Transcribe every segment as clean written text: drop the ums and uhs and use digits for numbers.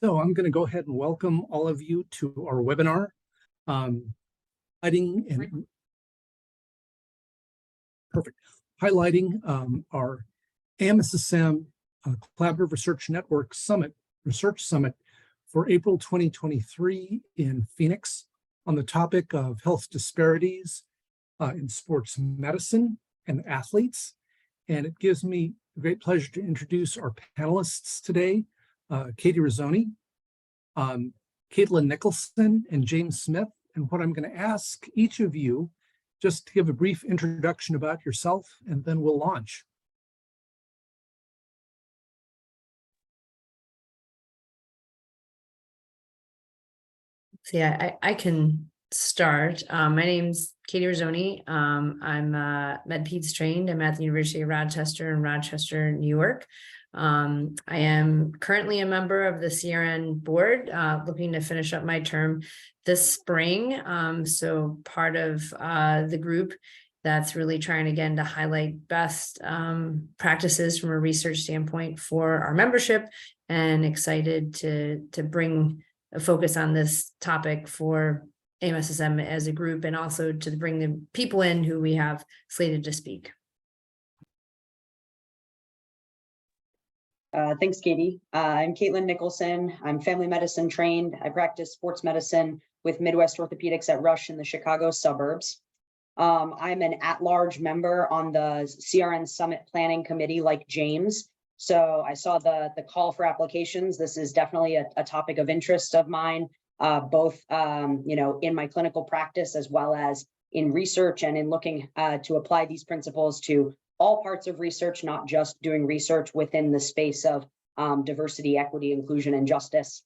So I'm going to go ahead and welcome all of you to our webinar, highlighting our AMSSM Collaborative Research Network Research Summit for April 2023 in Phoenix on the topic of health disparities in sports medicine and athletes. And it gives me great pleasure to introduce our panelists today, Katie Rizzone, Caitlin Nicholson, and James Smith. And what I'm going to ask each of you just to give a brief introduction about yourself, and then we'll launch. So yeah, I can start. My name's Katie Rizzone. I'm med-peds trained. I'm at the University of Rochester in Rochester, New York. I am currently a member of the CRN board, looking to finish up my term this spring. So part of the group that's really trying again to highlight best practices from a research standpoint for our membership, and excited to bring a focus on this topic for AMSSM as a group, and also to bring the people in who we have slated to speak. Thanks, Katie. I'm Caitlin Nicholson. I'm family medicine trained. I practice sports medicine with Midwest Orthopedics at Rush in the Chicago suburbs. I'm an at-large member on the CRN Summit Planning Committee like James. So I saw the call for applications. This is definitely a topic of interest of mine, both in my clinical practice as well as in research, and in looking to apply these principles to all parts of research, not just doing research within the space of diversity, equity, inclusion, and justice.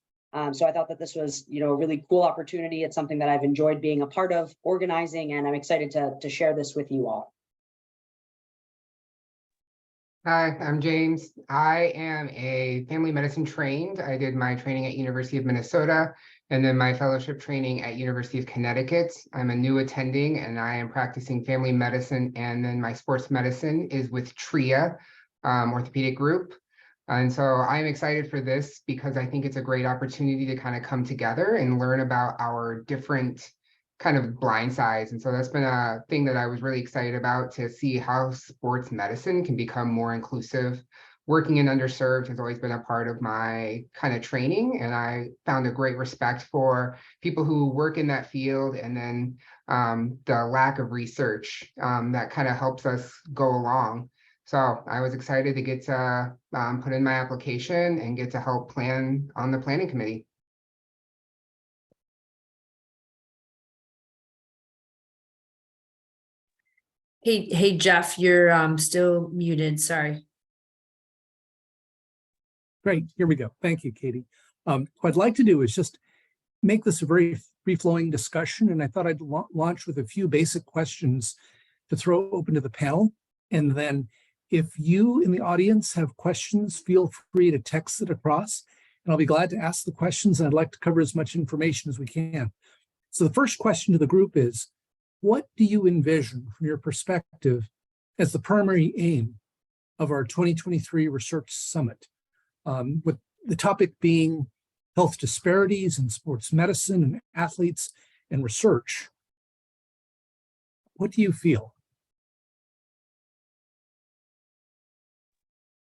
So I thought that this was, a really cool opportunity. It's something that I've enjoyed being a part of organizing, and I'm excited to share this with you all. Hi, I'm James. I am a family medicine trained. I did my training at University of Minnesota and then my fellowship training at University of Connecticut. I'm a new attending and I am practicing family medicine, and then my sports medicine is with TRIA orthopedic group. And so I'm excited for this because I think it's a great opportunity to kind of come together and learn about our different kind of blind sides. And so that's been a thing that I was really excited about, to see how sports medicine can become more inclusive. Working in underserved has always been a part of my kind of training, and I found a great respect for people who work in that field, and then the lack of research that kind of helps us go along. So I was excited to get to put in my application and get to help plan on the planning committee. Hey, Jeff, you're still muted. Sorry. Great, here we go. Thank you, Katie. What I'd like to do is just make this a very free-flowing discussion, and I thought I'd launch with a few basic questions to throw open to the panel. And then if you in the audience have questions, feel free to text it across, and I'll be glad to ask the questions, and I'd like to cover as much information as we can. So the first question to the group is, what do you envision from your perspective as the primary aim of our 2023 Research Summit? With the topic being health disparities in sports medicine and athletes and research. What do you feel?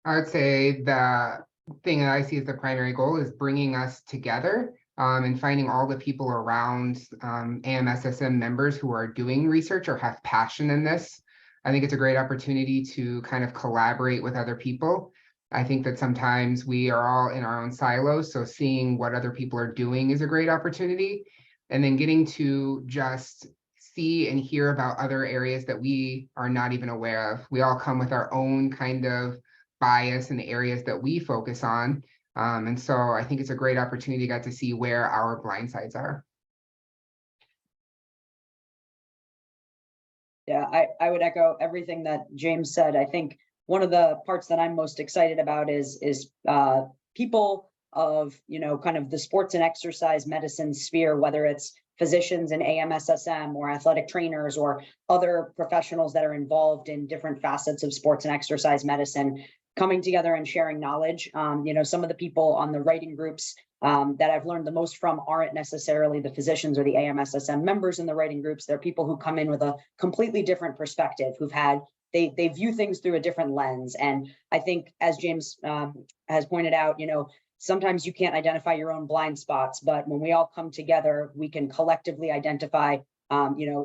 I would say the thing that I see as the primary goal is bringing us together and finding all the people around AMSSM members who are doing research or have passion in this. I think it's a great opportunity to kind of collaborate with other people. I think that sometimes we are all in our own silos, so seeing what other people are doing is a great opportunity. And then getting to just see and hear about other areas that we are not even aware of. We all come with our own kind of bias in the areas that we focus on. And so I think it's a great opportunity to get to see where our blind sides are. Yeah, I would echo everything that James said. I think one of the parts that I'm most excited about is people of, kind of the sports and exercise medicine sphere, whether it's physicians in AMSSM or athletic trainers or other professionals that are involved in different facets of sports and exercise medicine coming together and sharing knowledge. Some of the people on the writing groups that I've learned the most from aren't necessarily the physicians or the AMSSM members in the writing groups. They're people who come in with a completely different perspective, they view things through a different lens. And I think, as James has pointed out, sometimes you can't identify your own blind spots, but when we all come together, we can collectively identify,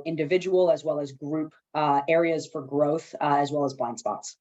individual as well as group areas for growth, as well as blind spots.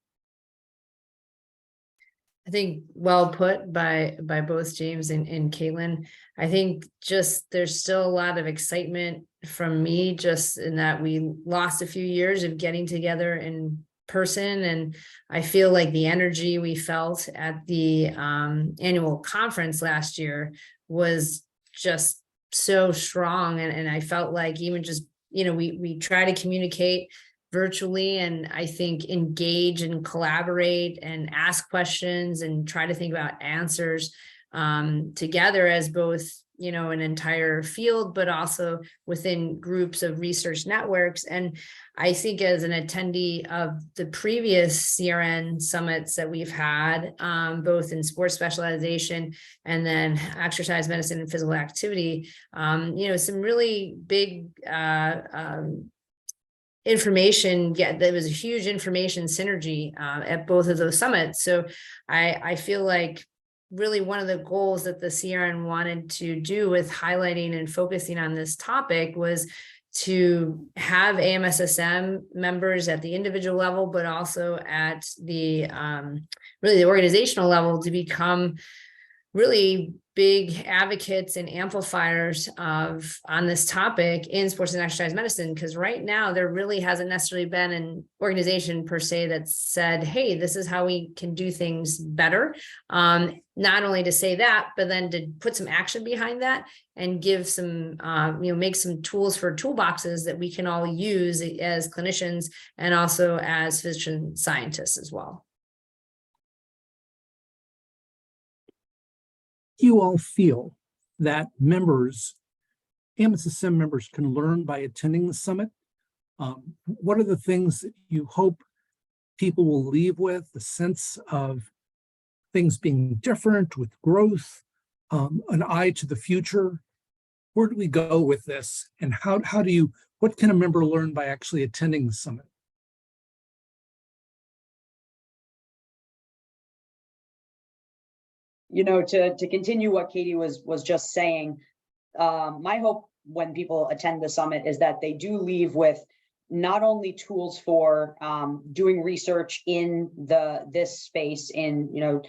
I think well put by both James and Caitlin. I think just there's still a lot of excitement from me just in that we lost a few years of getting together in person, and I feel like the energy we felt at the annual conference last year was just so strong, and I felt like even just we try to communicate virtually, and I think engage and collaborate and ask questions and try to think about answers together as both an entire field, but also within groups of research networks. And I think as an attendee of the previous CRN summits that we've had, both in sports specialization and then exercise medicine and physical activity, some really big information. Yeah, there was a huge information synergy at both of those summits. So I feel like really one of the goals that the CRN wanted to do with highlighting and focusing on this topic was to have AMSSM members at the individual level, but also at the really the organizational level to become really big advocates and amplifiers on this topic in sports and exercise medicine, because right now there really hasn't necessarily been an organization per se that said, hey, this is how we can do things better. Not only to say that, but then to put some action behind that and give some, make some tools for toolboxes that we can all use as clinicians and also as physician scientists as well. You all feel that AMSSM members can learn by attending the summit? What are the things that you hope people will leave with? The sense of things being different, with growth, an eye to the future. Where do we go with this? And what can a member learn by actually attending the summit? To continue what Katie was just saying, my hope when people attend the summit is that they do leave with not only tools for doing research in this space in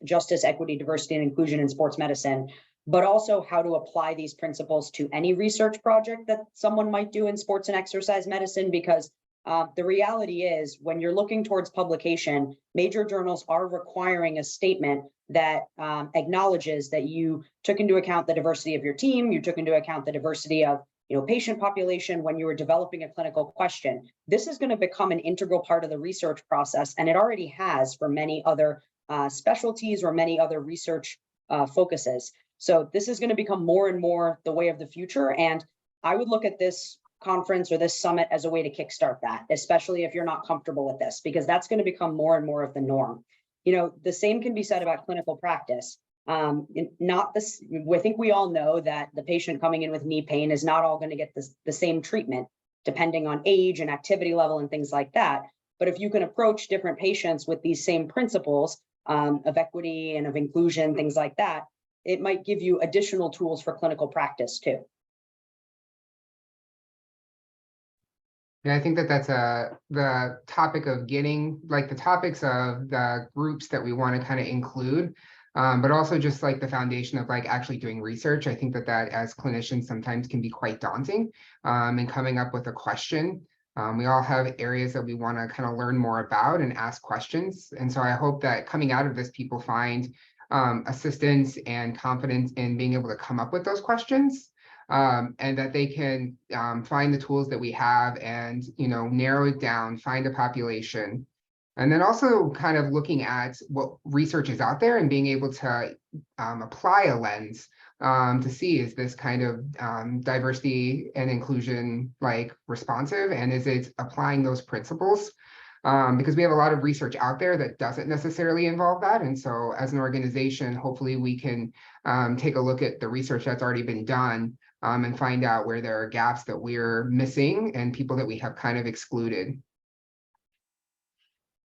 justice, equity, diversity, and inclusion in sports medicine, but also how to apply these principles to any research project that someone might do in sports and exercise medicine. Because the reality is, when you're looking towards publication, major journals are requiring a statement that acknowledges that you took into account the diversity of your team, you took into account the diversity of patient population when you were developing a clinical question. This is going to become an integral part of the research process, and it already has for many other specialties or many other research focuses. So this is going to become more and more the way of the future, and I would look at this conference or this summit as a way to kickstart that, especially if you're not comfortable with this, because that's going to become more and more of the norm. The same can be said about clinical practice. I think we all know that the patient coming in with knee pain is not all going to get the same treatment, depending on age and activity level and things like that. But if you can approach different patients with these same principles of equity and of inclusion, things like that, it might give you additional tools for clinical practice too. Yeah, I think that's the topic of getting, like, the topics of the groups that we want to kind of include, but also just like the foundation of like actually doing research. I think that as clinicians sometimes can be quite daunting, and coming up with a question. We all have areas that we want to kind of learn more about and ask questions. And so I hope that coming out of this, people find assistance and confidence in being able to come up with those questions. And that they can find the tools that we have and narrow it down, find a population, And then also kind of looking at what research is out there and being able to apply a lens to see, is this kind of diversity and inclusion like responsive, and is it applying those principles? Because we have a lot of research out there that doesn't necessarily involve that. And so as an organization, hopefully we can take a look at the research that's already been done and find out where there are gaps that we're missing and people that we have kind of excluded.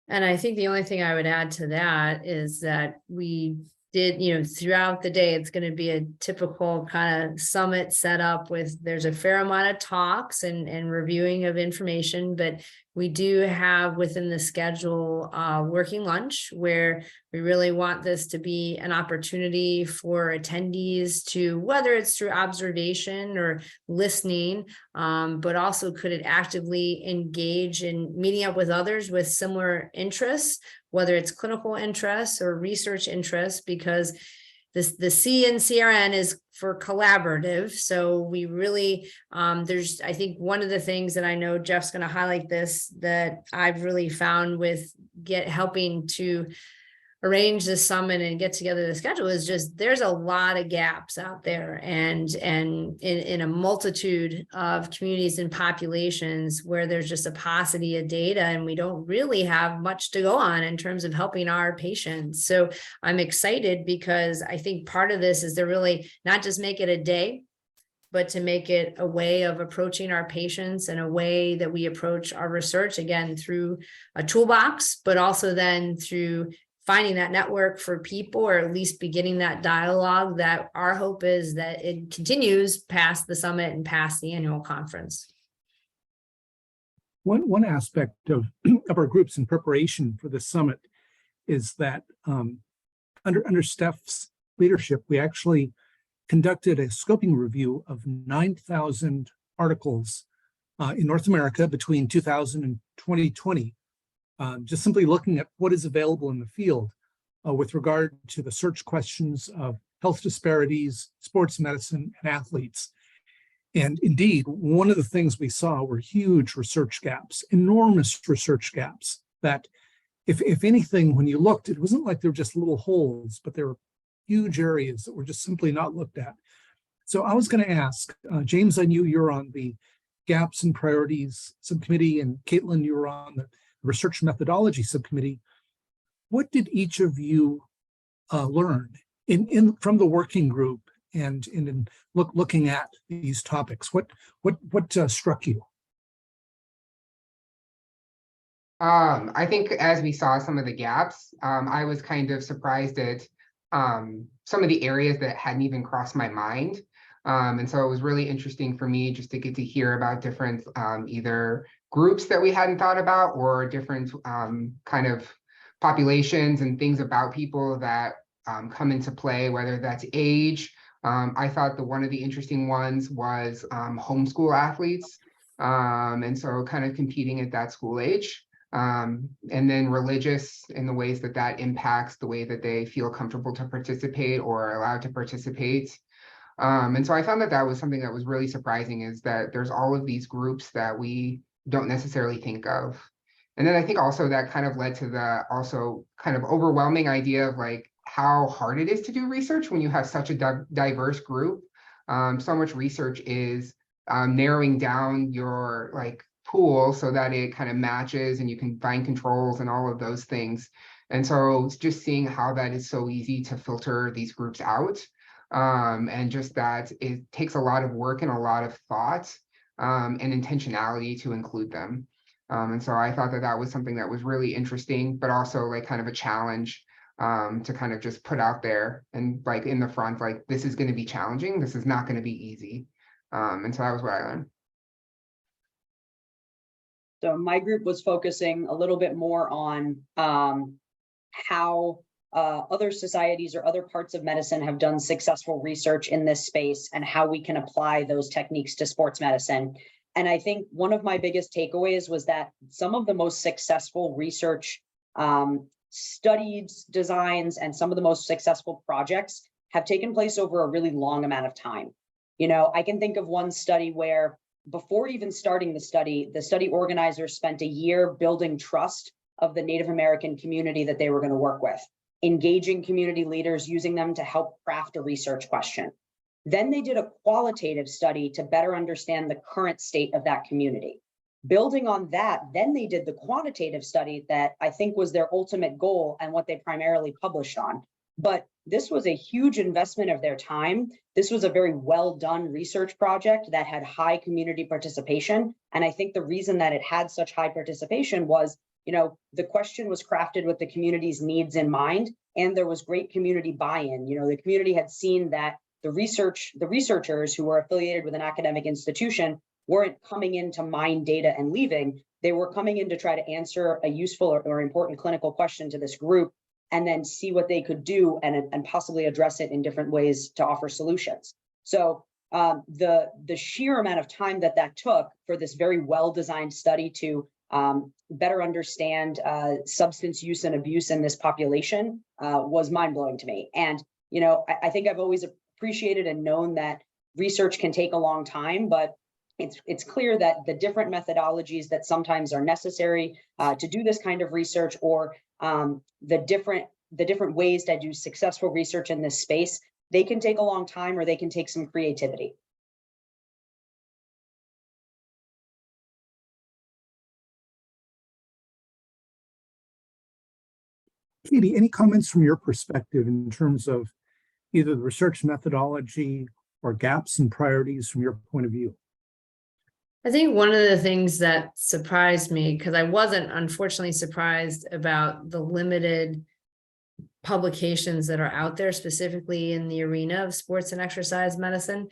And I think the only thing I would add to that is that we did, throughout the day, it's going to be a typical kind of summit setup with, there's a fair amount of talks and reviewing of information, but we do have within the schedule working lunch, where we really want this to be an opportunity for attendees to, whether it's through observation or listening, but also could it actively engage in meeting up with others with similar interests, whether it's clinical interests or research interests, because the C in CRN is for collaborative. So we really, there's, I think one of the things that I know Jeff's going to highlight this, that I've really found with helping to arrange the summit and get together the schedule, is just, there's a lot of gaps out there, and in a multitude of communities and populations where there's just a paucity of data, and we don't really have much to go on in terms of helping our patients. So I'm excited, because I think part of this is to really not just make it a day, but to make it a way of approaching our patients and a way that we approach our research, again, through a toolbox, but also then through finding that network for people, or at least beginning that dialogue, that our hope is that it continues past the summit and past the annual conference. One aspect of our groups in preparation for this summit is that under Steph's leadership, we actually conducted a scoping review of 9,000 articles in North America between 2000 and 2020. Just simply looking at what is available in the field with regard to the search questions of health disparities, sports medicine, and athletes. And indeed, one of the things we saw were huge research gaps, enormous research gaps, that if anything, when you looked, it wasn't like they were just little holes, but there were huge areas that were just simply not looked at. So I was going to ask, James, I knew you're on the Gaps and Priorities Subcommittee, and Caitlin, you were on the Research Methodology Subcommittee. What did each of you learn from the working group and in looking at these topics? What struck you? I think as we saw some of the gaps, I was kind of surprised at some of the areas that hadn't even crossed my mind. And so it was really interesting for me just to get to hear about different either groups that we hadn't thought about, or different kind of populations and things about people that come into play, whether that's age. I thought one of the interesting ones was homeschool athletes. And so kind of competing at that school age. And then religious, in the ways that impacts the way that they feel comfortable to participate or allowed to participate. And so I found that was something that was really surprising, is that there's all of these groups that we don't necessarily think of. And then I think also that kind of led to the also kind of overwhelming idea of like how hard it is to do research when you have such a diverse group. So much research is narrowing down your like pool so that it kind of matches and you can find controls and all of those things. And so just seeing how that is so easy to filter these groups out, and just that it takes a lot of work and a lot of thought and intentionality to include them. And so I thought that was something that was really interesting, but also like kind of a challenge to kind of just put out there and like in the front, like this is going to be challenging. This is not going to be easy. And so that was what I learned. So my group was focusing a little bit more on how other societies or other parts of medicine have done successful research in this space and how we can apply those techniques to sports medicine. And I think one of my biggest takeaways was that some of the most successful research studies, designs, and some of the most successful projects have taken place over a really long amount of time. You know, I can think of one study where before even starting the study organizers spent a year building trust of the Native American community that they were going to work with, engaging community leaders, using them to help craft a research question. Then they did a qualitative study to better understand the current state of that community. Building on that, then they did the quantitative study that I think was their ultimate goal and what they primarily published on. But this was a huge investment of their time. This was a very well done research project that had high community participation. And I think the reason that it had such high participation was, the question was crafted with the community's needs in mind, and there was great community buy-in. The community had seen that the researchers who were affiliated with an academic institution weren't coming in to mine data and leaving. They were coming in to try to answer a useful or important clinical question to this group, and then see what they could do and possibly address it in different ways to offer solutions. So the sheer amount of time that took for this very well-designed study to better understand substance use and abuse in this population was mind-blowing to me. And I think I've always appreciated and known that research can take a long time, but it's clear that the different methodologies that sometimes are necessary to do this kind of research, or the different ways to do successful research in this space, they can take a long time, or they can take some creativity. Katie, any comments from your perspective in terms of either the research methodology or gaps and priorities from your point of view? I think one of the things that surprised me, because I wasn't unfortunately surprised about the limited publications that are out there, specifically in the arena of sports and exercise medicine.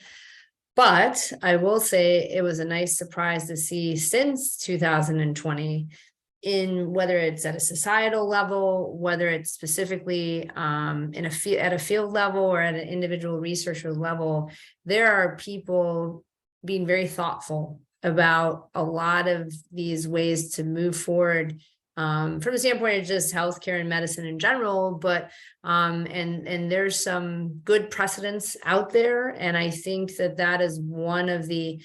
But I will say it was a nice surprise to see since 2020, in whether it's at a societal level, whether it's specifically at a field level or at an individual researcher level, there are people being very thoughtful about a lot of these ways to move forward from the standpoint of just healthcare and medicine in general, but and there's some good precedents out there. And I think that is one of the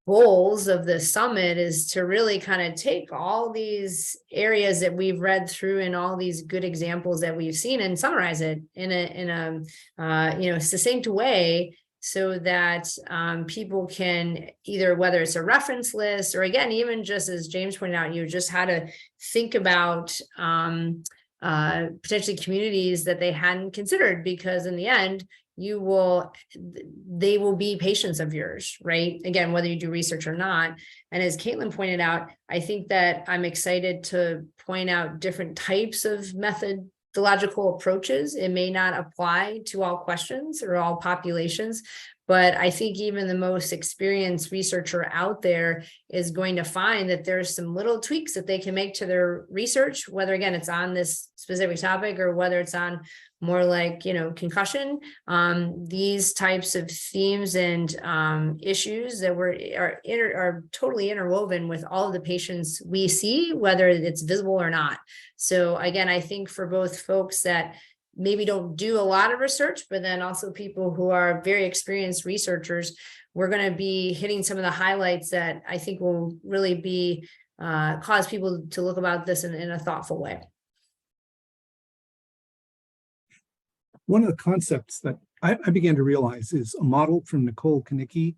goals of the summit, is to really kind of take all these areas that we've read through and all these good examples that we've seen and summarize it in a succinct way, so that people can either, whether it's a reference list, or again, even just as James pointed out, just how to think about potentially communities that they hadn't considered, because in the end, they will be patients of yours, right? Again, whether you do research or not. And as Caitlin pointed out, I think that I'm excited to point out different types of methodological approaches. It may not apply to all questions or all populations, but I think even the most experienced researcher out there is going to find that there's some little tweaks that they can make to their research, whether again, it's on this specific topic or whether it's on more like, concussion, these types of themes and issues that are totally interwoven with all of the patients we see, whether it's visible or not. So again, I think for both folks that maybe don't do a lot of research, but then also people who are very experienced researchers, we're going to be hitting some of the highlights that I think will really be cause people to look about this in a thoughtful way. One of the concepts that I began to realize is a model from Nicole Kanicki,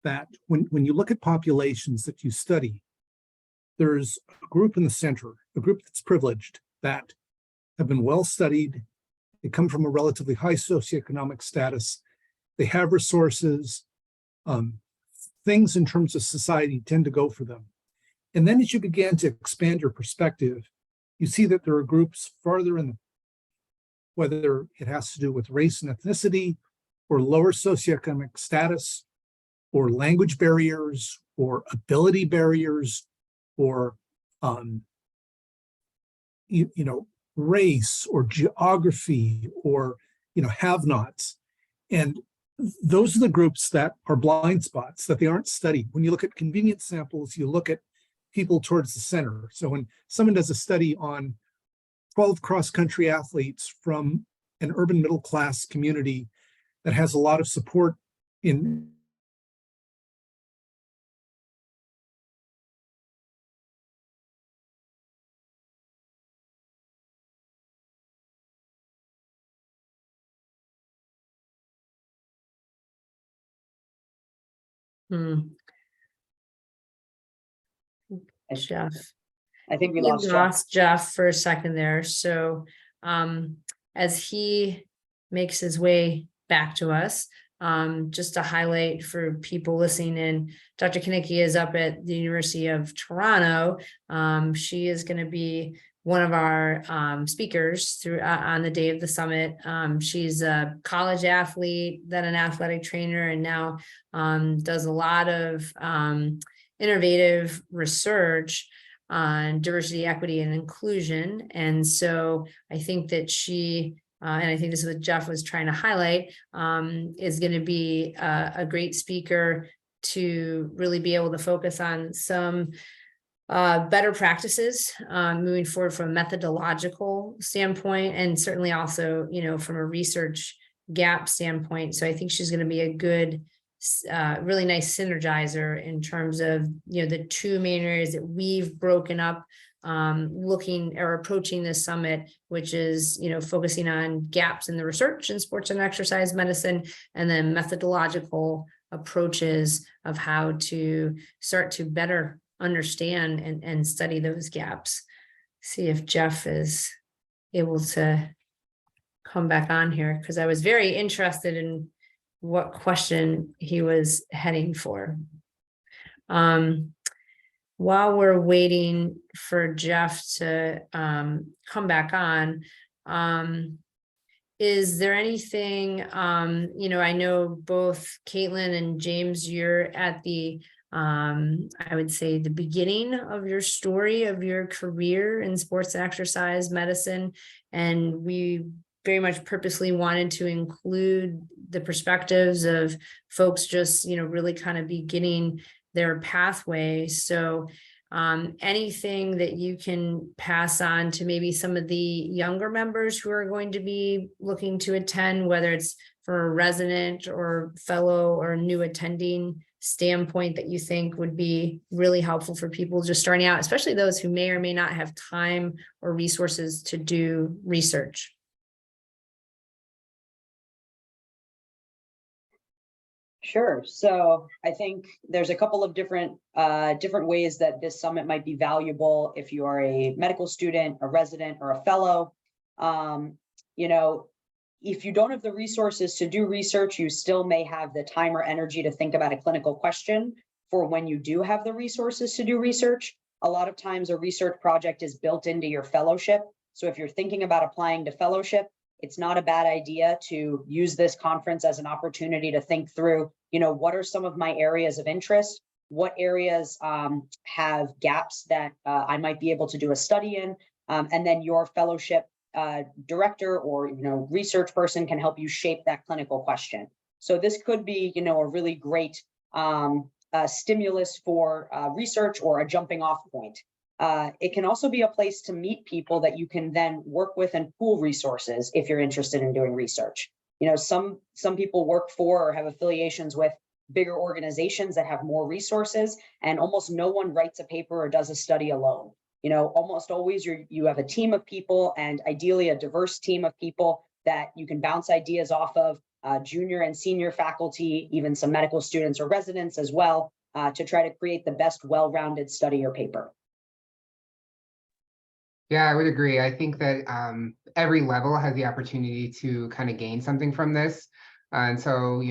that when you look at populations that you study, there's a group in the center, a group that's privileged, that have been well studied. They come from a relatively high socioeconomic status. They have resources. Things in terms of society tend to go for them. And then as you begin to expand your perspective, you see that there are groups farther in the, whether it has to do with race and ethnicity, or lower socioeconomic status, or language barriers, or ability barriers, or race or geography, or have-nots. And those are the groups that are blind spots, that they aren't studied. When you look at convenience samples, you look at people towards the center. So when someone does a study on 12 cross-country athletes from an urban middle-class community that has a lot of support in Hmm. I- Jeff. I think we You lost Jeff. lost Jeff for a second there. So as he makes his way back to us, just to highlight for people listening in, Dr. Kinnicky is up at the University of Toronto. She is going to be one of our speakers through on the day of the summit. She's a college athlete, then an athletic trainer, and now does a lot of innovative research on diversity, equity, and inclusion. And so I think that she, and I think this is what Jeff was trying to highlight, is going to be a great speaker to really be able to focus on some better practices moving forward from a methodological standpoint, and certainly also, from a research gap standpoint. So I think she's going to be a good really nice synergizer in terms of the two main areas that we've broken up looking or approaching this summit, which is focusing on gaps in the research in sports and exercise medicine, and then methodological approaches of how to start to better understand and study those gaps. See if Jeff is able to come back on here, because I was very interested in what question he was heading for. While we're waiting for Jeff to come back on, is there anything, I know both Caitlin and James, you're at the, I would say the beginning of your story of your career in sports and exercise medicine, and we very much purposely wanted to include the perspectives of folks just, really kind of beginning their pathway. So anything that you can pass on to maybe some of the younger members who are going to be looking to attend, whether it's for a resident or fellow or new attending standpoint, that you think would be really helpful for people just starting out, especially those who may or may not have time or resources to do research? Sure. So I think there's a couple of different ways that this summit might be valuable if you are a medical student, a resident, or a fellow. If you don't have the resources to do research, you still may have the time or energy to think about a clinical question for when you do have the resources to do research. A lot of times a research project is built into your fellowship. So if you're thinking about applying to fellowship, it's not a bad idea to use this conference as an opportunity to think through, what are some of my areas of interest? What areas have gaps that I might be able to do a study in? And then your fellowship director or, research person can help you shape that clinical question. So this could be, a really great stimulus for research or a jumping off point. It can also be a place to meet people that you can then work with and pool resources if you're interested in doing research. Some people work for or have affiliations with bigger organizations that have more resources, and almost no one writes a paper or does a study alone. Almost always you have a team of people, and ideally a diverse team of people that you can bounce ideas off of, junior and senior faculty, even some medical students or residents as well, to try to create the best well-rounded study or paper. Yeah, I would agree. I think that every level has the opportunity to kind of gain something from this. And so,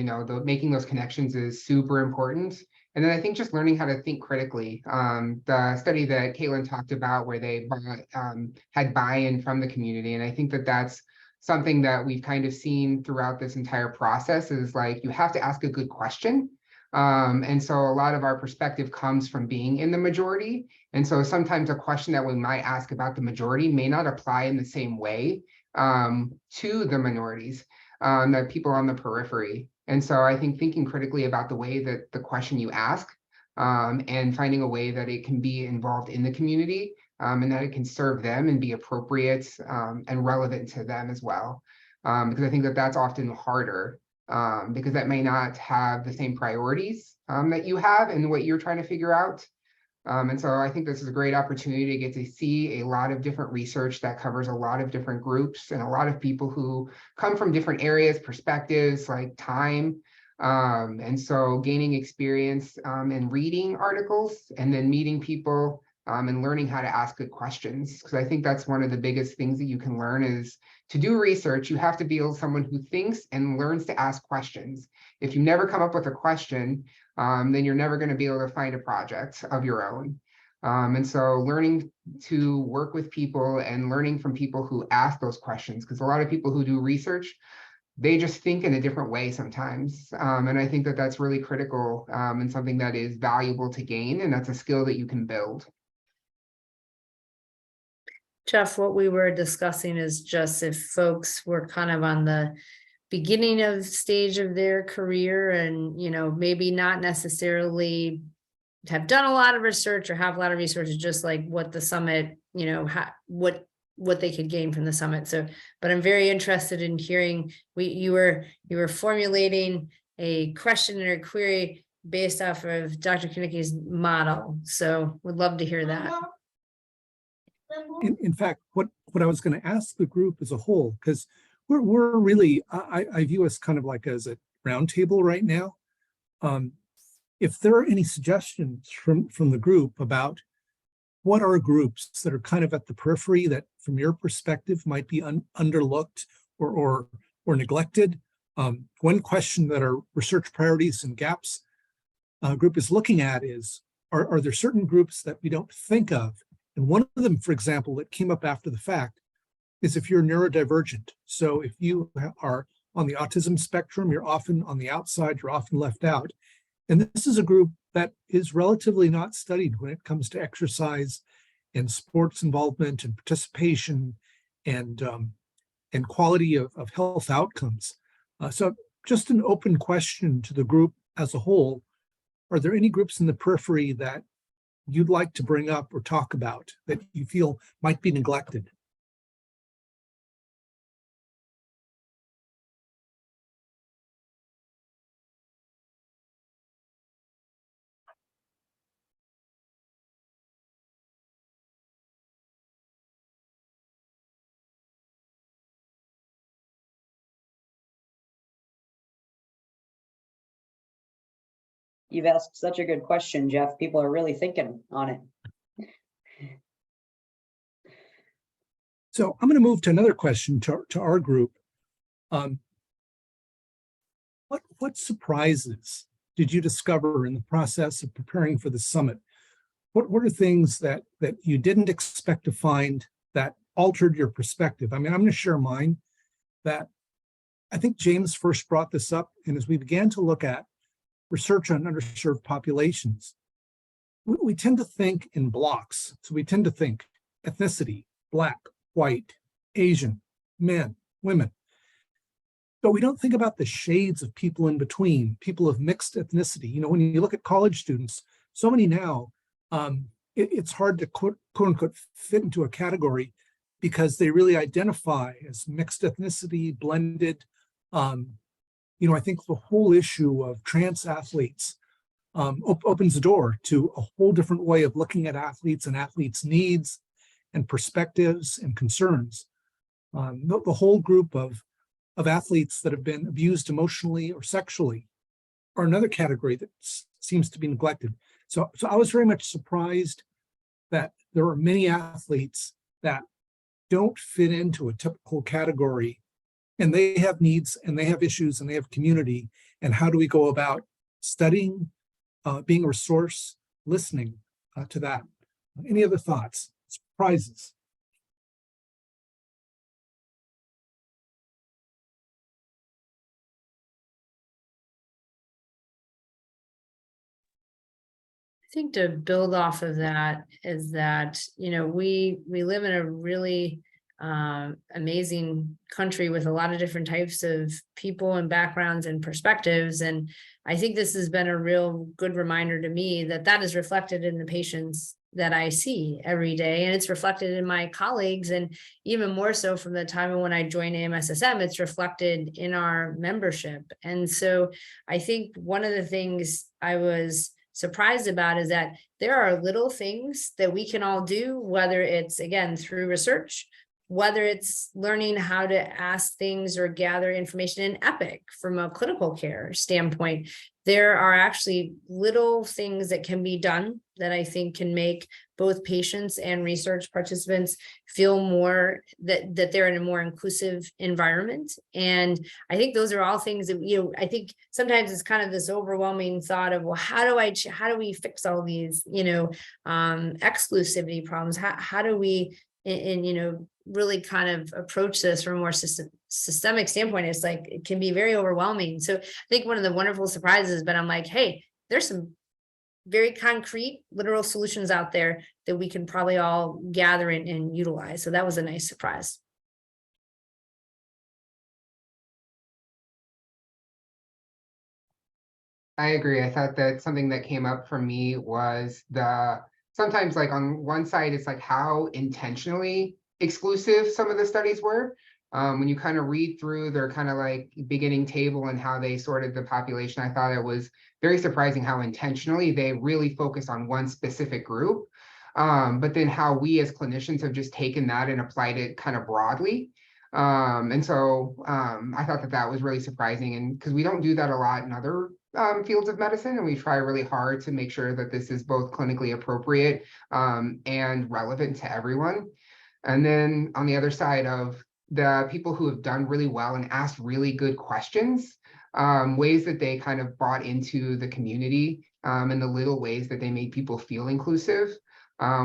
making those connections is super important. And then I think just learning how to think critically. The study that Caitlin talked about where they had buy-in from the community. And I think that that's something that we've kind of seen throughout this entire process is like, you have to ask a good question. And so a lot of our perspective comes from being in the majority. And so sometimes a question that we might ask about the majority may not apply in the same way to the minorities, that people on the periphery. And so I think thinking critically about the way that the question you ask and finding a way that it can be involved in the community and that it can serve them and be appropriate and relevant to them as well. Because I think that that's often harder. Because that may not have the same priorities that you have and what you're trying to figure out. And so I think this is a great opportunity to get to see a lot of different research that covers a lot of different groups and a lot of people who come from different areas, perspectives, like time. And so gaining experience in reading articles and then meeting people and learning how to ask good questions. Because I think that's one of the biggest things that you can learn is to do research, you have to be someone who thinks and learns to ask questions. If you never come up with a question, then you're never going to be able to find a project of your own. And so learning to work with people and learning from people who ask those questions, because a lot of people who do research, they just think in a different way sometimes. And I think that that's really critical and something that is valuable to gain. And that's a skill that you can build. Jeff, what we were discussing is just if folks were kind of on the beginning of stage of their career and, maybe not necessarily have done a lot of research or have a lot of resources, just like what the summit, what they could gain from the summit. So, but I'm very interested in hearing, you were formulating a question or a query based off of Dr. Konicki's model. So would love to hear that. In fact, what I was going to ask the group as a whole, because we're really, I view us kind of like as a roundtable right now. If there are any suggestions from the group about what are groups that are kind of at the periphery that from your perspective might be underlooked or neglected. One question that our research priorities and gaps group is looking at is, are there certain groups that we don't think of? And one of them, for example, that came up after the fact is if you're neurodivergent. So if you are on the autism spectrum, you're often on the outside, you're often left out. And this is a group that is relatively not studied when it comes to exercise and sports involvement and participation and quality of health outcomes. So just an open question to the group as a whole. Are there any groups in the periphery that you'd like to bring up or talk about that you feel might be neglected? You've asked such a good question, Jeff. People are really thinking on it. So I'm going to move to another question to our group. What surprises did you discover in the process of preparing for the summit? What are things that you didn't expect to find that altered your perspective? I mean, I'm going to share mine. That I think James first brought this up, and as we began to look at research on underserved populations, we tend to think in blocks. So we tend to think ethnicity, Black, white, Asian, men, women. But we don't think about the shades of people in between, people of mixed ethnicity. When you look at college students, so many now, it's hard to quote unquote fit into a category because they really identify as mixed ethnicity, blended. I think the whole issue of trans athletes opens the door to a whole different way of looking at athletes and athletes' needs and perspectives and concerns. The whole group of athletes that have been abused emotionally or sexually are another category that seems to be neglected. So I was very much surprised that there are many athletes that don't fit into a typical category, and they have needs and they have issues and they have community. And how do we go about studying, being a resource, listening to that? Any other thoughts, surprises? I think to build off of that is that, we live in a really amazing country with a lot of different types of people and backgrounds and perspectives. And I think this has been a real good reminder to me that is reflected in the patients that I see every day. And it's reflected in my colleagues, and even more so from the time when I joined AMSSM, it's reflected in our membership. And so I think one of the things I was surprised about is that there are little things that we can all do, whether it's, again, through research, whether it's learning how to ask things or gather information in Epic from a clinical care standpoint, there are actually little things that can be done that I think can make both patients and research participants feel more that they're in a more inclusive environment. And I think those are all things that, I think sometimes it's kind of this overwhelming thought of, well, how do we fix all these, exclusivity problems? How do we, really kind of approach this from a more systemic standpoint? It's like, it can be very overwhelming. So I think one of the wonderful surprises, but I'm like, hey, there's some very concrete, literal solutions out there that we can probably all gather and utilize. So that was a nice surprise. I agree. I thought that something that came up for me was sometimes like on one side, it's like how intentionally exclusive some of the studies were. When you kind of read through their kind of like beginning table and how they sorted the population, I thought it was very surprising how intentionally they really focus on one specific group. But then how we as clinicians have just taken that and applied it kind of broadly. And so I thought that was really surprising, and because we don't do that a lot in other fields of medicine, and we try really hard to make sure that this is both clinically appropriate and relevant to everyone. And then on the other side of the people who have done really well and asked really good questions, ways that they kind of brought into the community and the little ways that they made people feel inclusive,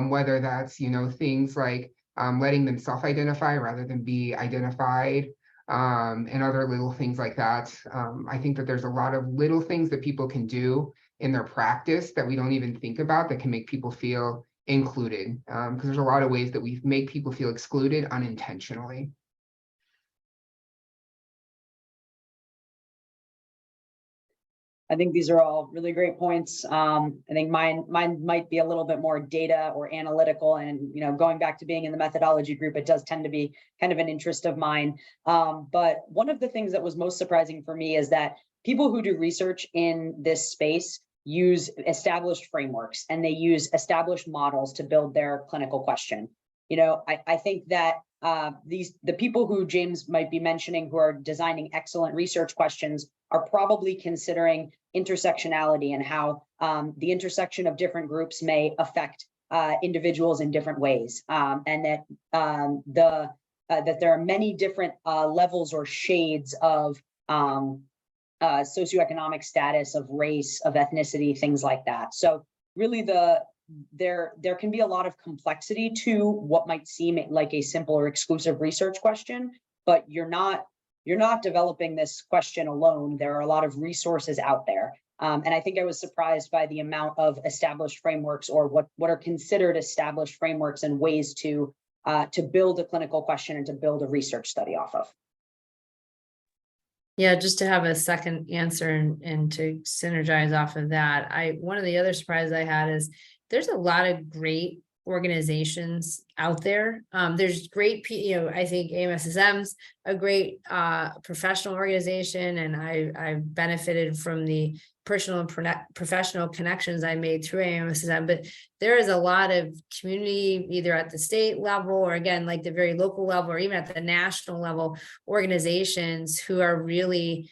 whether that's, things like letting them self-identify rather than be identified, and other little things like that. I think that there's a lot of little things that people can do in their practice that we don't even think about that can make people feel included, because there's a lot of ways that we make people feel excluded unintentionally. I think these are all really great points. I think mine might be a little bit more data or analytical, and going back to being in the methodology group, it does tend to be kind of an interest of mine. But one of the things that was most surprising for me is that people who do research in this space use established frameworks and they use established models to build their clinical question. I think that the people who James might be mentioning who are designing excellent research questions are probably considering intersectionality and how the intersection of different groups may affect individuals in different ways, and that that there are many different levels or shades of socioeconomic status, of race, of ethnicity, things like that. So really there can be a lot of complexity to what might seem like a simple or exclusive research question, but you're not developing this question alone. There are a lot of resources out there. And I think I was surprised by the amount of established frameworks, or what are considered established frameworks and ways to build a clinical question and to build a research study off of. Yeah, just to have a second answer and to synergize off of that, one of the other surprises I had is there's a lot of great organizations out there. There's great, I think AMSSM's a great professional organization, and I've benefited from the personal and professional connections I made through AMSSM, but there is a lot of community, either at the state level or again, like the very local level, or even at the national level, organizations who are really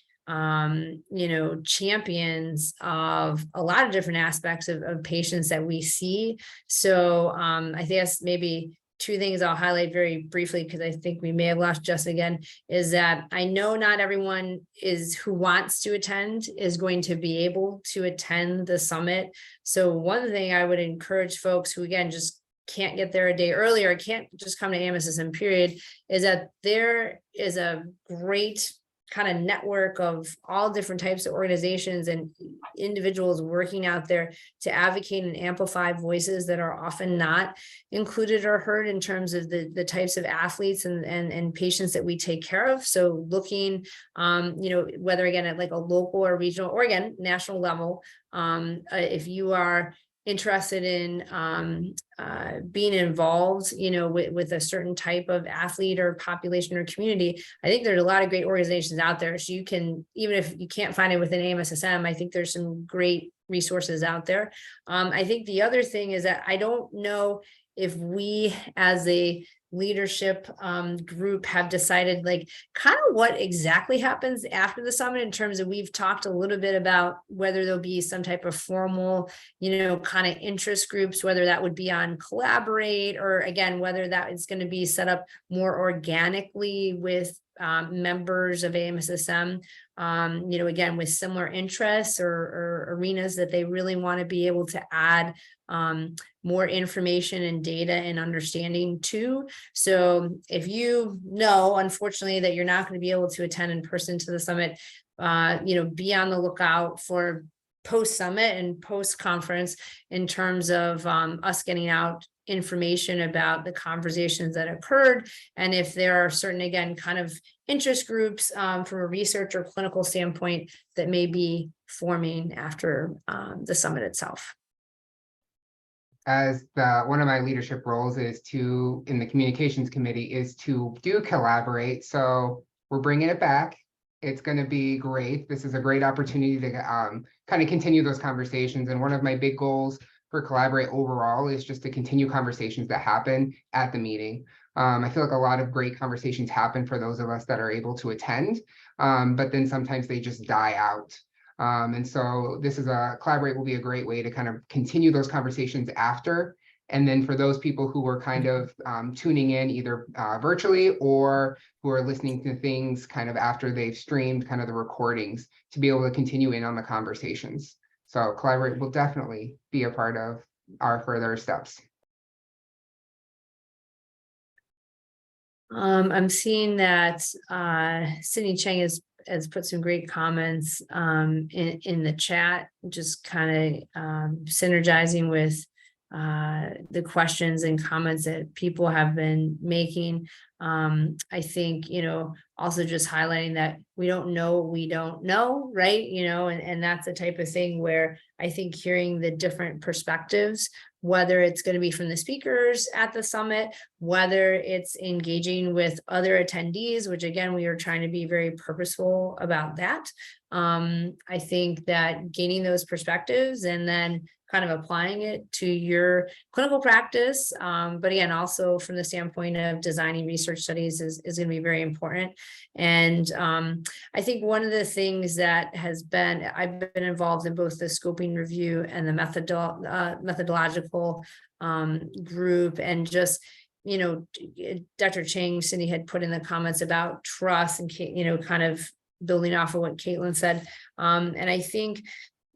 champions of a lot of different aspects of patients that we see. So I guess maybe two things I'll highlight very briefly, because I think we may have lost Jess again, is that I know not everyone who wants to attend is going to be able to attend the summit. So one thing I would encourage folks who, again, just can't get there a day earlier, or can't just come to AMSSM period, is that there is a great kind of network of all different types of organizations and individuals working out there to advocate and amplify voices that are often not included or heard in terms of the types of athletes and patients that we take care of. So looking, whether again at like a local or regional or again, national level, if you are interested in being involved, with a certain type of athlete or population or community, I think there's a lot of great organizations out there. So you can, even if you can't find it within AMSSM, I think there's some great resources out there. I think the other thing is that I don't know if we as a leadership group have decided, like, kind of what exactly happens after the summit, in terms of, we've talked a little bit about whether there'll be some type of formal, kind of interest groups, whether that would be on Collaborate, or again, whether that is going to be set up more organically with members of AMSSM, again, with similar interests or arenas that they really want to be able to add more information and data and understanding to. So if unfortunately, that you're not going to be able to attend in person to the summit, be on the lookout for post-summit and post-conference in terms of us getting out information about the conversations that occurred. And if there are certain, again, kind of interest groups from a research or clinical standpoint that may be forming after the summit itself. As one of my leadership roles is in the communications committee, is to do Collaborate. So we're bringing it back. It's going to be great. This is a great opportunity to kind of continue those conversations. And one of my big goals for Collaborate overall is just to continue conversations that happen at the meeting. I feel like a lot of great conversations happen for those of us that are able to attend, but then sometimes they just die out. And so Collaborate will be a great way to kind of continue those conversations after. And then for those people who are kind of tuning in either virtually or who are listening to things kind of after they've streamed kind of the recordings, to be able to continue in on the conversations. So Collaborate will definitely be a part of our further steps. I'm seeing that Sydney Cheng has put some great comments in the chat, just kind of synergizing with the questions and comments that people have been making. I think, also just highlighting that we don't know what we don't know, right? And that's the type of thing where I think hearing the different perspectives, whether it's going to be from the speakers at the summit, whether it's engaging with other attendees, which again, we are trying to be very purposeful about that. I think that gaining those perspectives and then kind of applying it to your clinical practice, but again, also from the standpoint of designing research studies is going to be very important. And I think one of the things that I've been involved in both the scoping review and the methodological group, and just, Dr. Cheng, Cindy had put in the comments about trust and, kind of building off of what Caitlin said. And I think,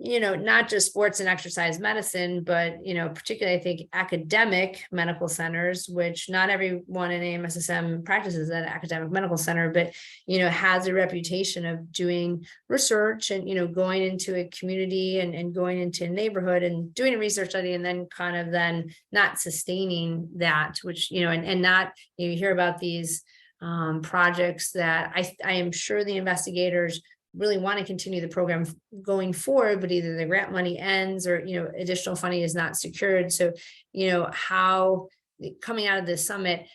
not just sports and exercise medicine, but, particularly I think academic medical centers, which not everyone in AMSSM practices at an academic medical center, but, has a reputation of doing research and, going into a community and going into a neighborhood and doing a research study, and then kind of then not sustaining that, which, and not, you hear about these projects that I am sure the investigators really want to continue the program going forward, but either the grant money ends or, additional funding is not secured. So, how coming out of this summit,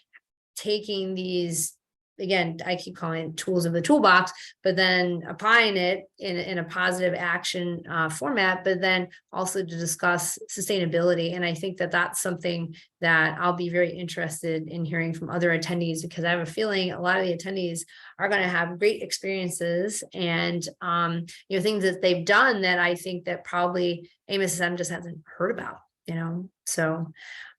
taking these, again, I keep calling it tools of the toolbox, but then applying it in a positive action format, but then also to discuss sustainability. And I think that that's something that I'll be very interested in hearing from other attendees, because I have a feeling a lot of the attendees are going to have great experiences and, things that they've done that I think that probably AMSSM just hasn't heard about, So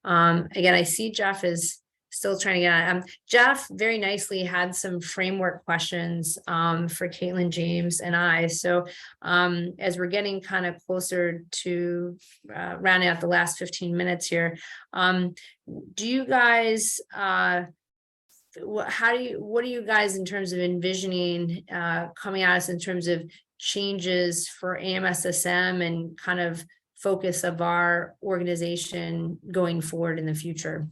again, I see Jeff is still trying to get on. Jeff very nicely had some framework questions for Caitlin, James, and I. So as we're getting kind of closer to rounding out the last 15 minutes here, do you guys, what are you guys in terms of envisioning coming at us in terms of changes for AMSSM and kind of focus of our organization going forward in the future?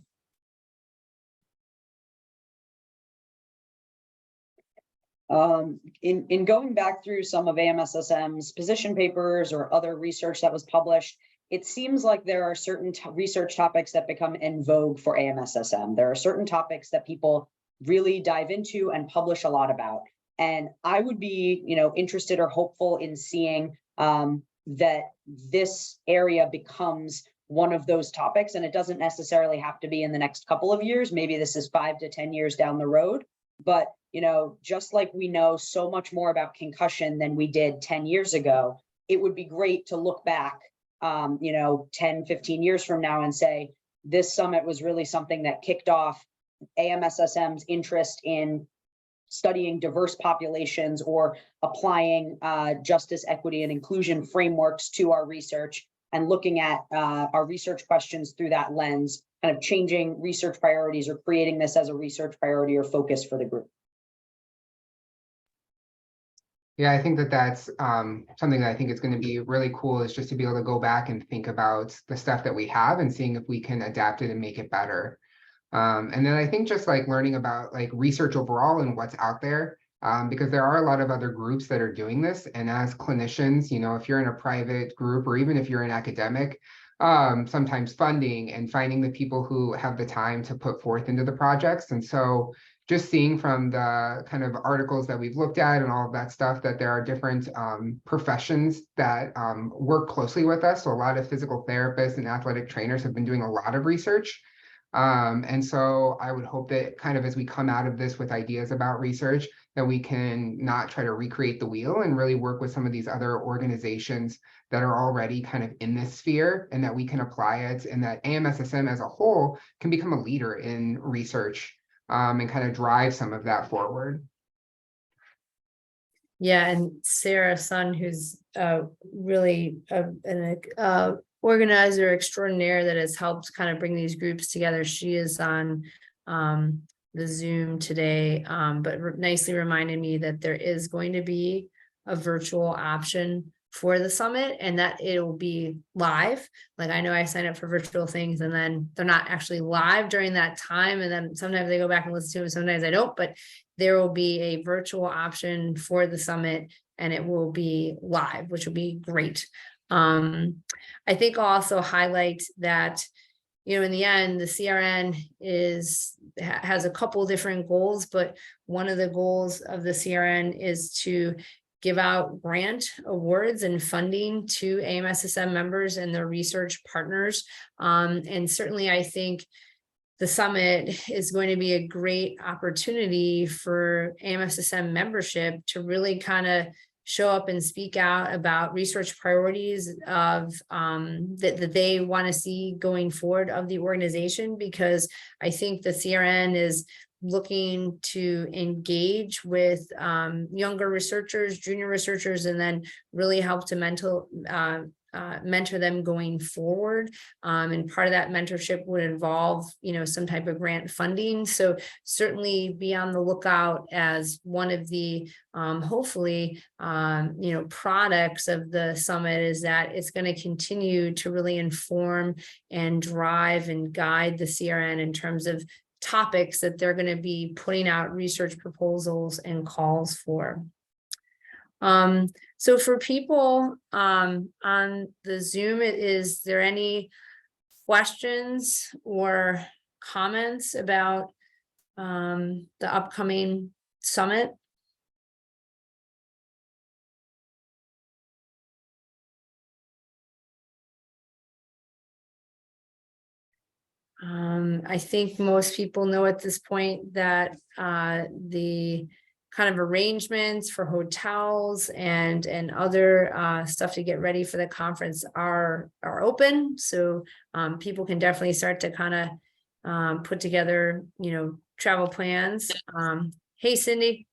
In going back through some of AMSSM's position papers or other research that was published, it seems like there are certain research topics that become in vogue for AMSSM. There are certain topics that people really dive into and publish a lot about. And I would be, interested or hopeful in seeing that this area becomes one of those topics. And it doesn't necessarily have to be in the next couple of years. Maybe this is 5 to 10 years down the road. But, just like we know so much more about concussion than we did 10 years ago, it would be great to look back, 10, 15 years from now and say, this summit was really something that kicked off AMSSM's interest in studying diverse populations or applying justice, equity, and inclusion frameworks to our research and looking at our research questions through that lens, kind of changing research priorities or creating this as a research priority or focus for the group. Yeah, I think that that's something that I think is going to be really cool, is just to be able to go back and think about the stuff that we have and seeing if we can adapt it and make it better. And then I think just like learning about like research overall and what's out there, because there are a lot of other groups that are doing this. And as clinicians, if you're in a private group or even if you're an academic, sometimes funding and finding the people who have the time to put forth into the projects. And so just seeing from the kind of articles that we've looked at and all of that stuff, that there are different professions that work closely with us. So a lot of physical therapists and athletic trainers have been doing a lot of research. And so I would hope that kind of as we come out of this with ideas about research, that we can not try to recreate the wheel and really work with some of these other organizations that are already kind of in this sphere, and that we can apply it, and that AMSSM as a whole can become a leader in research and kind of drive some of that forward. Yeah, and Sarah Sun, who's really an organizer extraordinaire that has helped kind of bring these groups together. She is on the Zoom today, but nicely reminded me that there is going to be a virtual option for the summit, and that it will be live. Like, I know I signed up for virtual things and then they're not actually live during that time. And then sometimes I go back and listen to them, sometimes I don't, but there will be a virtual option for the summit and it will be live, which will be great. I think I'll also highlight that, in the end, the CRN has a couple different goals, but one of the goals of the CRN is to give out grant awards and funding to AMSSM members and their research partners. And certainly I think the summit is going to be a great opportunity for AMSSM membership to really kind of show up and speak out about research priorities of that they want to see going forward of the organization, because I think the CRN is looking to engage with younger researchers, junior researchers, and then really help to mentor them going forward. And part of that mentorship would involve, some type of grant funding. So certainly be on the lookout as one of the hopefully, products of the summit is that it's going to continue to really inform and drive and guide the CRN in terms of topics that they're going to be putting out research proposals and calls for. So for people on the Zoom, is there any questions or comments about the upcoming summit? I think most people know at this point that the kind of arrangements for hotels and other stuff to get ready for the conference are open. So people can definitely start to kind of put together, travel plans. Hey, Cindy.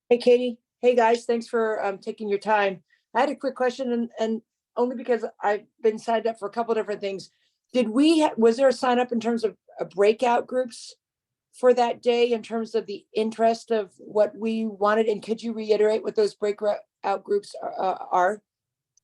Hey, Katie. Hey, guys. Thanks for taking your time. I had a quick question, and only because I've been signed up for a couple of different things. Was there a sign up in terms of breakout groups for that day in terms of the interest of what we wanted? And could you reiterate what those breakout groups are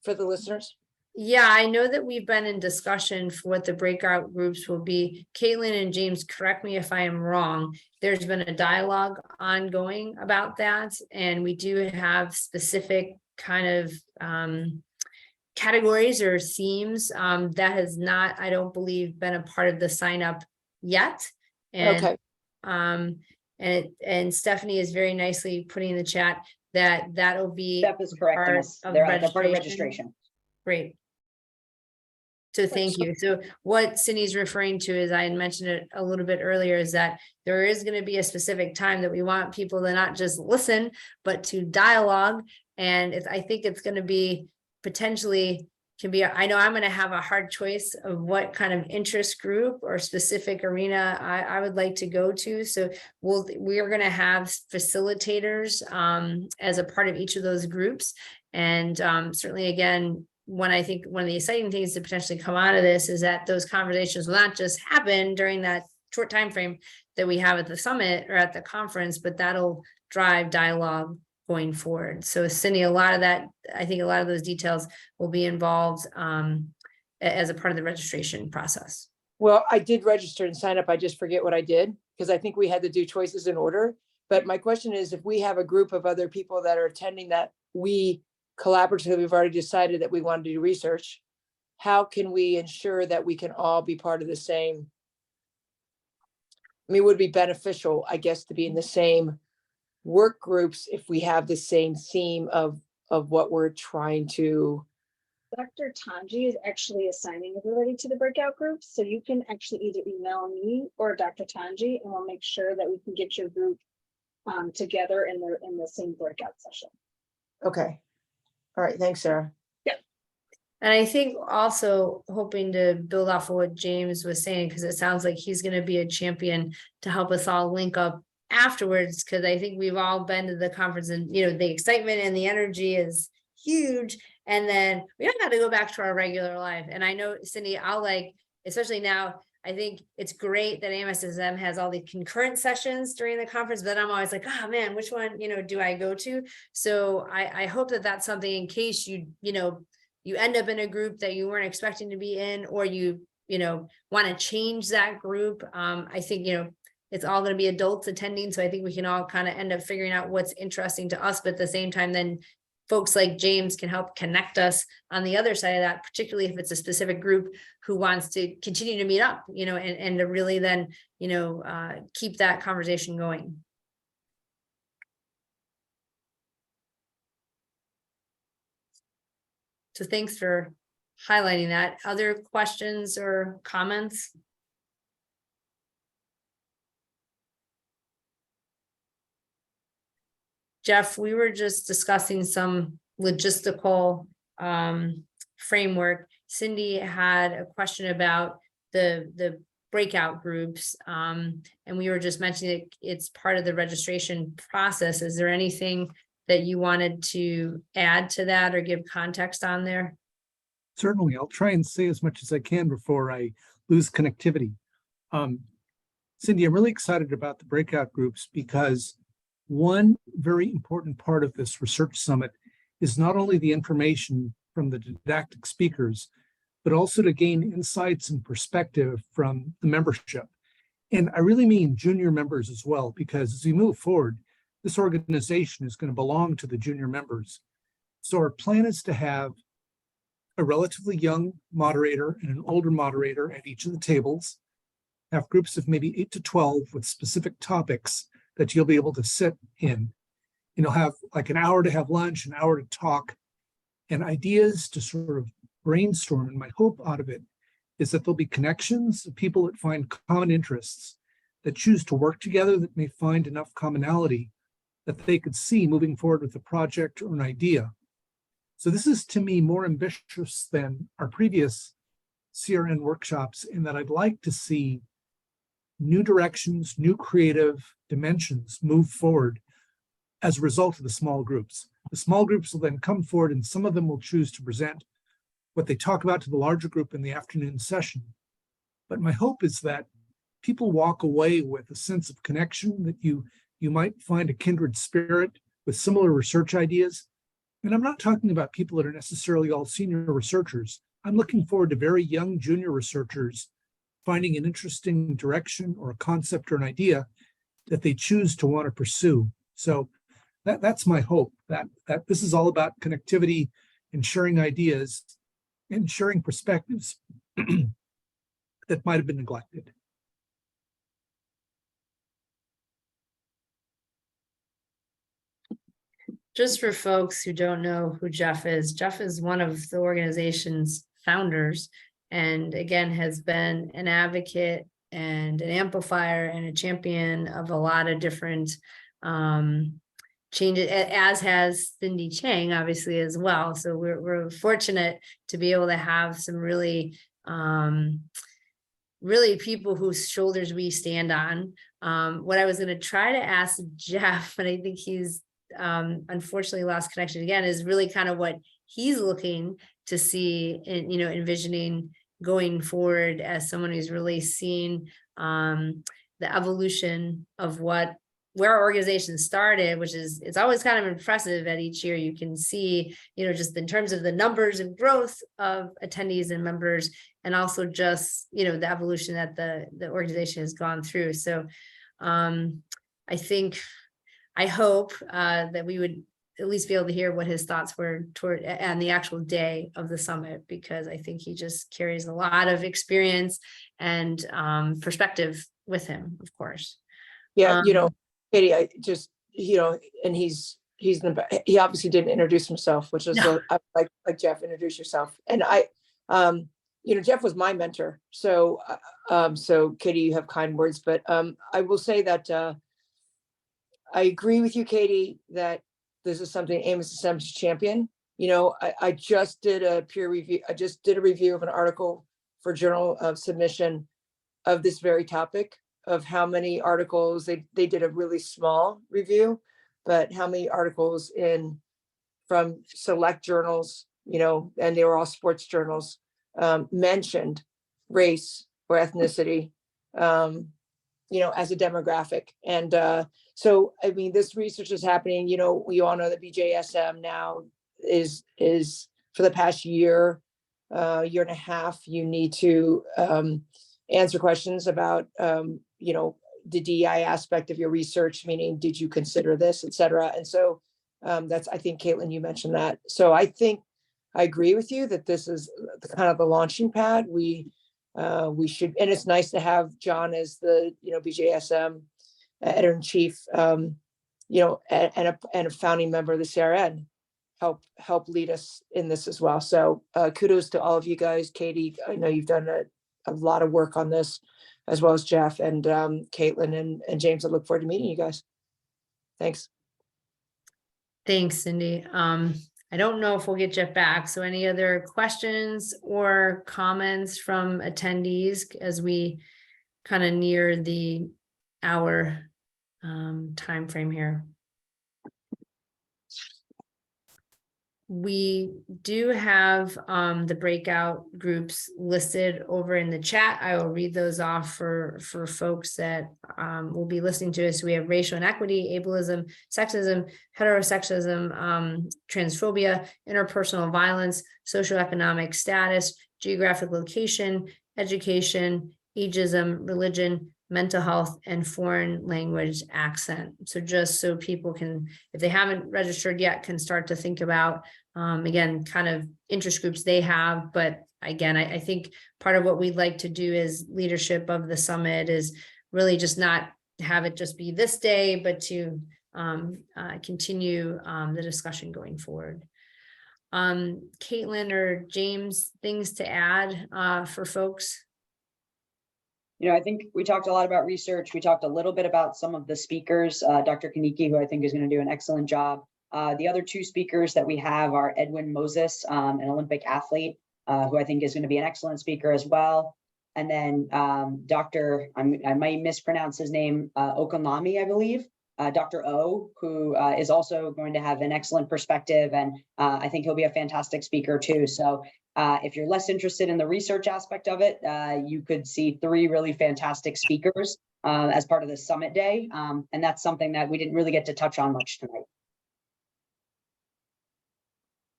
for the listeners? Yeah, I know that we've been in discussion for what the breakout groups will be. Caitlin and James, correct me if I am wrong. There's been a dialogue ongoing about that. And we do have specific kind of categories or themes that has not, I don't believe, been a part of the sign up yet. And okay. And Stephanie is very nicely putting in the chat that'll be Steph is correcting us. They're part of registration. Great. So thank you. So what Cindy's referring to is, I had mentioned it a little bit earlier, is that there is going to be a specific time that we want people to not just listen, but to dialogue. And I think it's going to be potentially I know I'm going to have a hard choice of what kind of interest group or specific arena I would like to go to. So we are going to have facilitators as a part of each of those groups. And certainly, again, I think one of the exciting things to potentially come out of this is that those conversations will not just happen during that short time frame that we have at the summit or at the conference, but that'll drive dialogue going forward. So Cindy, I think a lot of those details will be involved as a part of the registration process. Well, I did register and sign up. I just forget what I did because I think we had to do choices in order. But my question is, if we have a group of other people that are attending that we collaboratively, we've already decided that we want to do research, how can we ensure that we can all be part of the same? I mean, it would be beneficial, I guess, to be in the same work groups if we have the same theme of what we're trying to. Dr. Tanji is actually assigning everybody to the breakout groups. So you can actually either email me or Dr. Tanji, and we'll make sure that we can get your group together in the same breakout session. Okay. All right. Thanks, Sarah. And I think also hoping to build off of what James was saying, because it sounds like he's going to be a champion to help us all link up afterwards, because I think we've all been to the conference and, the excitement and the energy is huge. And then we all got to go back to our regular life. And I know, Cindy, especially now, I think it's great that AMSSM has all the concurrent sessions during the conference, but I'm always like, oh man, which one, do I go to? So I hope that that's something in case you end up in a group that you weren't expecting to be in, or you want to change that group. I think, it's all going to be adults attending. So I think we can all kind of end up figuring out what's interesting to us, but at the same time, then folks like James can help connect us on the other side of that, particularly if it's a specific group who wants to continue to meet up, and to really then, keep that conversation going. So thanks for highlighting that. Other questions or comments? Jeff, we were just discussing some logistical framework. Cindy had a question about the breakout groups, and we were just mentioning it's part of the registration process. Is there anything that you wanted to add to that or give context on there? Certainly, I'll try and say as much as I can before I lose connectivity. Cindy, I'm really excited about the breakout groups because one very important part of this research summit is not only the information from the didactic speakers, but also to gain insights and perspective from the membership. And I really mean junior members as well, because as we move forward, this organization is going to belong to the junior members. So our plan is to have a relatively young moderator and an older moderator at each of the tables, have groups of maybe 8 to 12 with specific topics that you'll be able to sit in. You'll have like an hour to have lunch, an hour to talk, and ideas to sort of brainstorm. And my hope out of it is that there'll be connections of people that find common interests, that choose to work together, that may find enough commonality that they could see moving forward with a project or an idea. So this is, to me, more ambitious than our previous CRN workshops, in that I'd like to see new directions, new creative dimensions move forward as a result of the small groups. The small groups will then come forward, and some of them will choose to present what they talk about to the larger group in the afternoon session. But my hope is that people walk away with a sense of connection, that you might find a kindred spirit with similar research ideas. And I'm not talking about people that are necessarily all senior researchers. I'm looking forward to very young junior researchers finding an interesting direction or a concept or an idea that they choose to want to pursue. So that's my hope, that this is all about connectivity and sharing ideas and sharing perspectives that might have been neglected. Just for folks who don't know who Jeff is one of the organization's founders, and again, has been an advocate and an amplifier and a champion of a lot of different changes, as has Cindy Chang, obviously, as well. So we're fortunate to be able to have some really people whose shoulders we stand on. What I was going to try to ask Jeff, but I think he's unfortunately lost connection again, is really kind of what he's looking to see and, envisioning going forward as someone who's really seen the evolution of where our organization started, which is, it's always kind of impressive at each year. You can see, just in terms of the numbers and growth of attendees and members, and also just, the evolution that the organization has gone through. So I hope that we would at least be able to hear what his thoughts were on the actual day of the summit, because I think he just carries a lot of experience and perspective with him, of course. Yeah, Katie, I just, and he obviously didn't introduce himself, which is No. like Jeff, introduce yourself. And Jeff was my mentor. So, so Katie, you have kind words, but I will say that I agree with you, Katie, that this is something AMSSM should champion. I just did a peer review. I just did a review of an article for journal of submission of this very topic, of how many articles they did a really small review, but how many articles from select journals, and they were all sports journals, mentioned race or ethnicity, as a demographic. And so, I mean, this research is happening, we all know that BJSM now is for the past year and a half, you need to answer questions about, the DEI aspect of your research, meaning, did you consider this, et cetera. And so that's, I think, Caitlin, you mentioned that. So I think I agree with you that this is kind of the launching pad. We should, and it's nice to have John as the, BJSM editor-in-chief, and a founding member of the CRN help lead us in this as well. So kudos to all of you guys. Katie, I know you've done a lot of work on this, as well as Jeff and Caitlin and James. I look forward to meeting you guys. Thanks. Thanks, Cindy. I don't know if we'll get Jeff back. So any other questions or comments from attendees as we kind of near the hour time frame here? We do have the breakout groups listed over in the chat. I will read those off for folks that will be listening to us. We have racial inequity, ableism, sexism, heterosexism, transphobia, interpersonal violence, socioeconomic status, geographic location, education, ageism, religion, mental health, and foreign language accent. So just so people can, if they haven't registered yet, can start to think about, again, kind of interest groups they have. But again, I think part of what we'd like to do as leadership of the summit is really just not have it just be this day, but to continue the discussion going forward. Caitlin or James, things to add for folks? I think we talked a lot about research. We talked a little bit about some of the speakers, Dr. Kaniki, who I think is going to do an excellent job. The other two speakers that we have are Edwin Moses, an Olympic athlete, who I think is going to be an excellent speaker as well. And then Dr. I might mispronounce his name, Okonami, I believe, Dr. O, who is also going to have an excellent perspective. And I think he'll be a fantastic speaker too. So if you're less interested in the research aspect of it, you could see three really fantastic speakers as part of the summit day. And that's something that we didn't really get to touch on much tonight.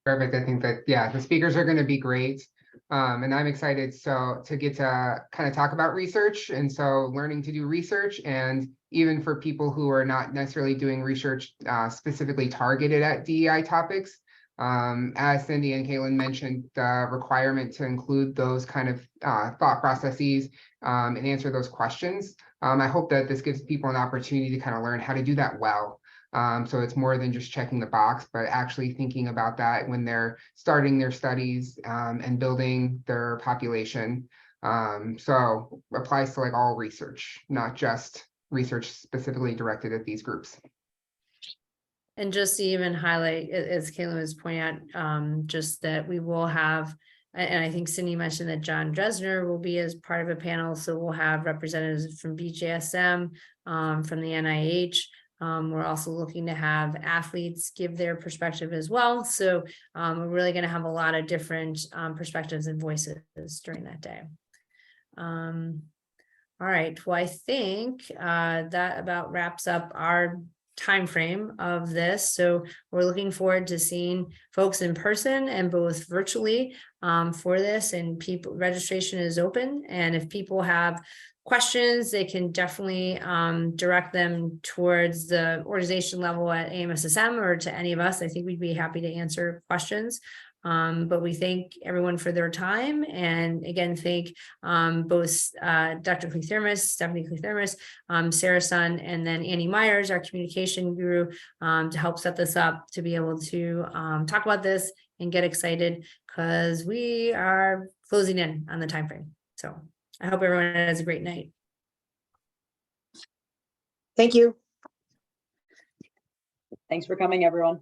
Perfect. I think that, yeah, the speakers are going to be great. And I'm excited to get to kind of talk about research. And so learning to do research, and even for people who are not necessarily doing research specifically targeted at DEI topics, as Cindy and Caitlin mentioned, the requirement to include those kind of thought processes and answer those questions. I hope that this gives people an opportunity to kind of learn how to do that well. So it's more than just checking the box, but actually thinking about that when they're starting their studies and building their population. So applies to like all research, not just research specifically directed at these groups. And just to even highlight, as Caitlin was pointing out, just that we will have, and I think Cindy mentioned that John Dresner will be as part of a panel. So we'll have representatives from BJSM, from the NIH. We're also looking to have athletes give their perspective as well. So we're really going to have a lot of different perspectives and voices during that day. All right, well, I think that about wraps up our time frame of this. So we're looking forward to seeing folks in person and both virtually for this, and people registration is open. And if people have questions, they can definitely direct them towards the organization level at AMSSM or to any of us. I think we'd be happy to answer questions. But we thank everyone for their time, and again, thank both Dr. Clethermus, Stephanie Clethermus, Sarah Sun, and then Annie Myers, our communication guru, to help set this up, to be able to talk about this and get excited, because we are closing in on the time frame. So I hope everyone has a great night. Thank you. Thanks for coming, everyone.